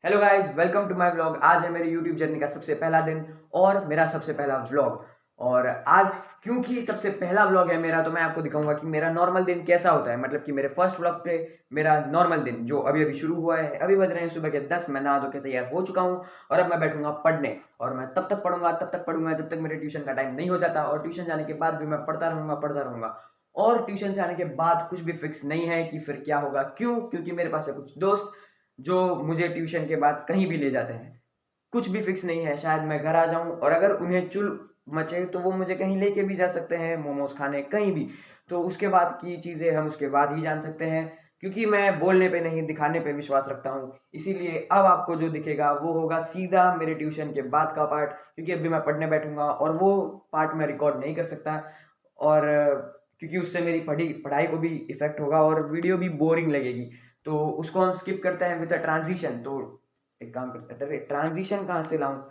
Hello guys, welcome to my vlog. आज है मेरी यूट्यूब जर्नी का सबसे पहला दिन और मेरा सबसे पहला व्लॉग। और आज क्योंकि सबसे पहला व्लॉग है मेरा, तो मैं आपको दिखाऊंगा कि मेरा नॉर्मल दिन कैसा होता है। मतलब कि मेरे फर्स्ट व्लॉग पे मेरा नॉर्मल दिन जो अभी अभी शुरू हुआ है। अभी बज रहे हैं सुबह के 10। मैं नहा धो के तैयार हो चुका हूँ और अब मैं बैठूंगा पढ़ने। और मैं तब तक पढ़ूंगा जब तक मेरे ट्यूशन का टाइम नहीं हो जाता। और ट्यूशन जाने के बाद भी मैं पढ़ता रहूंगा। और ट्यूशन से आने के बाद कुछ भी फिक्स नहीं है कि फिर क्या होगा। क्योंकि मेरे पास है कुछ दोस्त जो मुझे ट्यूशन के बाद कहीं भी ले जाते हैं। कुछ भी फिक्स नहीं है, शायद मैं घर आ जाऊं और अगर उन्हें चुल मचे तो वो मुझे कहीं लेके भी जा सकते हैं, मोमोज खाने कहीं भी। तो उसके बाद की चीज़ें हम उसके बाद ही जान सकते हैं, क्योंकि मैं बोलने पे नहीं दिखाने पे विश्वास रखता हूँ। इसीलिए अब आपको जो दिखेगा वो होगा सीधा मेरे ट्यूशन के बाद का पार्ट, क्योंकि अभी मैं पढ़ने बैठूंगा और वो पार्ट मैं रिकॉर्ड नहीं कर सकता। और क्योंकि उससे मेरी पढ़ी पढ़ाई को भी इफेक्ट होगा और वीडियो भी बोरिंग लगेगी। तो उसको हम स्किप करते हैं विद अ ट्रांजिशन। तो एक काम करते हैं, अरे ट्रांजिशन कहाँ से लाऊं?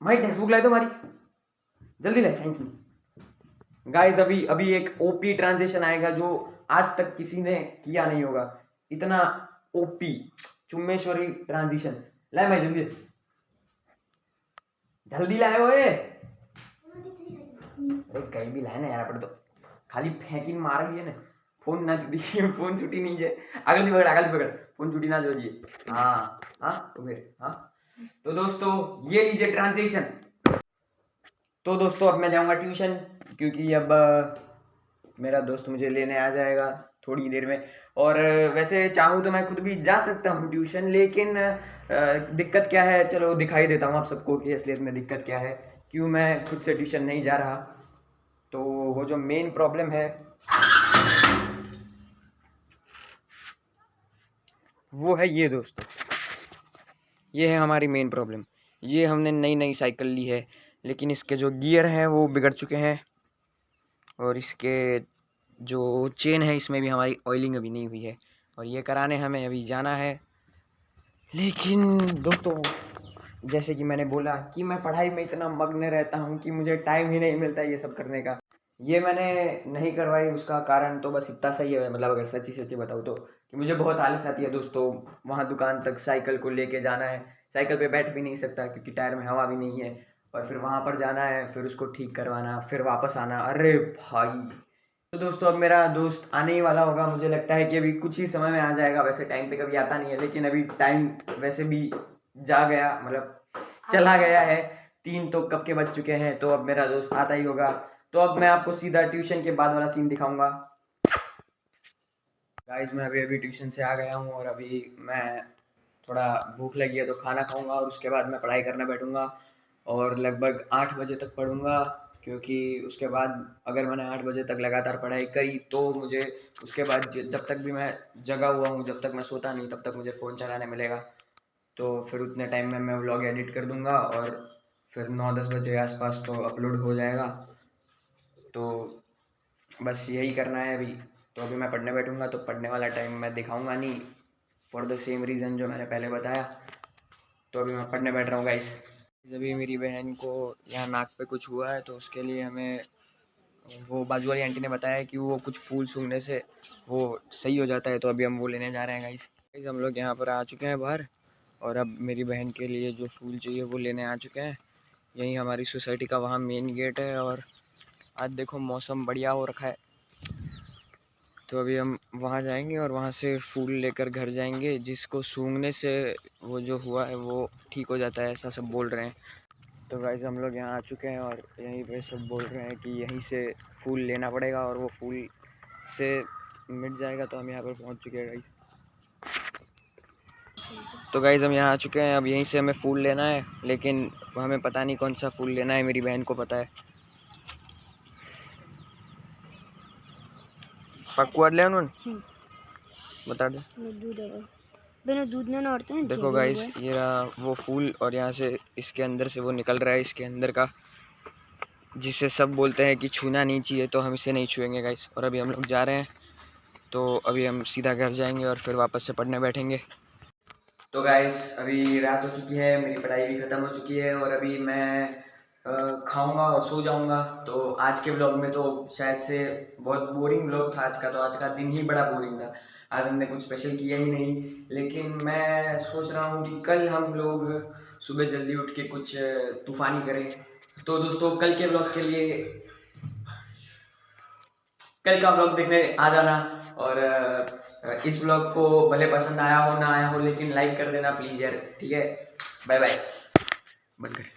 माई टेक्स्ट बुक लाए तो हमारी, जल्दी लाए साइंस में। गाइस अभी अभी एक ओपी ट्रांजिशन आएगा जो आज तक किसी ने किया नहीं होगा। इतना ओपी चुम्मेश्वरी ट्रांजिशन लाए मैं, जल्दी जल्दी लाए ओए। अरे कहीं भी लाए ना यार, पर तो खाली फेंकी मार गई है ना। फोन ना छुटी फोन छुटी नहीं है। अगल पकड़, फोन छुटी ना जोड़िए। हाँ हाँ तो फिर हाँ। तो दोस्तों ये लीजिए ट्रांजिशन। तो दोस्तों अब मैं जाऊंगा ट्यूशन, क्योंकि अब मेरा दोस्त मुझे लेने आ जाएगा थोड़ी देर में। और वैसे चाहूँ तो मैं खुद भी जा सकता हूँ ट्यूशन, लेकिन दिक्कत क्या है चलो दिखाई देता हूँ आप सबको कि असलियत में दिक्कत क्या है, क्यों मैं खुद से ट्यूशन नहीं जा रहा। तो वो जो मेन प्रॉब्लम है वो है ये दोस्तों, ये है हमारी मेन प्रॉब्लम। ये हमने नई नई साइकिल ली है, लेकिन इसके जो गियर हैं वो बिगड़ चुके हैं। और इसके जो चेन है इसमें भी हमारी ऑयलिंग अभी नहीं हुई है, और ये कराने हमें अभी जाना है। लेकिन दोस्तों जैसे कि मैंने बोला कि मैं पढ़ाई में इतना मग्न रहता हूँ कि मुझे टाइम ही नहीं मिलता ये सब करने का। ये मैंने नहीं करवाई, उसका कारण तो बस इतना सही है, मतलब अगर सच्ची सच्ची बताऊँ तो, कि मुझे बहुत आलस आती है दोस्तों। वहाँ दुकान तक साइकिल को लेके जाना है, साइकिल पे बैठ भी नहीं सकता क्योंकि टायर में हवा भी नहीं है। और फिर वहाँ पर जाना है, फिर उसको ठीक करवाना, फिर वापस आना, अरे भाई। तो दोस्तों अब मेरा दोस्त आने ही वाला होगा, मुझे लगता है कि अभी कुछ ही समय में आ जाएगा। वैसे टाइम पे कभी आता नहीं है, लेकिन अभी टाइम वैसे भी जा गया, मतलब चला गया है। 3 तो कब के बज चुके हैं, तो अब मेरा दोस्त आता ही होगा। तो अब मैं आपको सीधा ट्यूशन के बाद वाला सीन दिखाऊंगा। गाइस मैं अभी अभी ट्यूशन से आ गया हूँ और अभी मैं थोड़ा भूख लगी है तो खाना खाऊंगा और उसके बाद मैं पढ़ाई करने बैठूंगा। और लगभग 8 बजे तक पढ़ूंगा, क्योंकि उसके बाद अगर मैंने 8 बजे तक लगातार पढ़ाई करी तो मुझे उसके बाद जब तक भी मैं जगा हुआ हूँ, जब तक मैं सोता नहीं तब तक मुझे फ़ोन चलाने मिलेगा। तो फिर उतने टाइम में मैं व्लॉग एडिट कर दूंगा और फिर 9-10 बजे के आसपास तो अपलोड हो जाएगा। तो बस यही करना है अभी। तो अभी मैं पढ़ने बैठूंगा तो पढ़ने वाला टाइम मैं दिखाऊंगा नहीं, फॉर द सेम रीज़न जो मैंने पहले बताया। तो अभी मैं पढ़ने बैठ रहा हूँ गाइस। अभी मेरी बहन को यहाँ नाक पे कुछ हुआ है, तो उसके लिए हमें वो बाजू वाली आंटी ने बताया है कि वो कुछ फूल सूंघने से वो सही हो जाता है। तो अभी हम वो लेने जा रहे हैं गाइस। गाइस हम लोग यहाँ पर आ चुके हैं बाहर, और अब मेरी बहन के लिए जो फूल चाहिए वो लेने आ चुके हैं। यही हमारी सोसाइटी का वहाँ मेन गेट है, और आज देखो मौसम बढ़िया हो रखा है। तो अभी हम वहाँ जाएंगे और वहाँ से फूल लेकर घर जाएंगे, जिसको सूंघने से वो जो हुआ है वो ठीक हो जाता है, ऐसा सब बोल रहे हैं। तो गाइस हम लोग यहाँ आ चुके हैं और यहीं पे सब बोल रहे हैं कि यहीं से फूल लेना पड़ेगा और वो फूल से मिट जाएगा। तो हम यहाँ पर पहुँच चुके हैं गाइस। तो गाइस हम यहाँ आ चुके हैं, अब यहीं से हमें फूल लेना है, लेकिन हमें पता नहीं कौन सा फूल लेना है, मेरी बहन को पता है। पक्कुआर ले उन्होंने बता दे। दूध में नौड़ते हैं। देखो गाइस ये रहा वो फूल, और यहाँ से इसके अंदर से वो निकल रहा है, इसके अंदर का, जिसे सब बोलते हैं कि छूना नहीं चाहिए, तो हम इसे नहीं छुएंगे गाइस। और अभी हम लोग जा रहे हैं, तो अभी हम सीधा घर जाएंगे और फिर वापस से पढ़ने बैठेंगे। तो गाइस अभी रात हो चुकी है, मेरी पढ़ाई भी ख़त्म हो चुकी है और अभी मैं खाऊंगा और सो जाऊंगा। तो आज के व्लॉग में तो शायद से बहुत बोरिंग व्लॉग था आज का, तो आज का दिन ही बड़ा बोरिंग था। आज हमने कुछ स्पेशल किया ही नहीं, लेकिन मैं सोच रहा हूँ कि कल हम लोग सुबह जल्दी उठ के कुछ तूफानी करें। तो दोस्तों कल के ब्लॉग के लिए कल का ब्लॉग देखने आ जाना। और इस ब्लॉग को भले पसंद आया हो ना आया हो, लेकिन लाइक कर देना प्लीज़ यार, ठीक है। बाय बाय, बंद कर।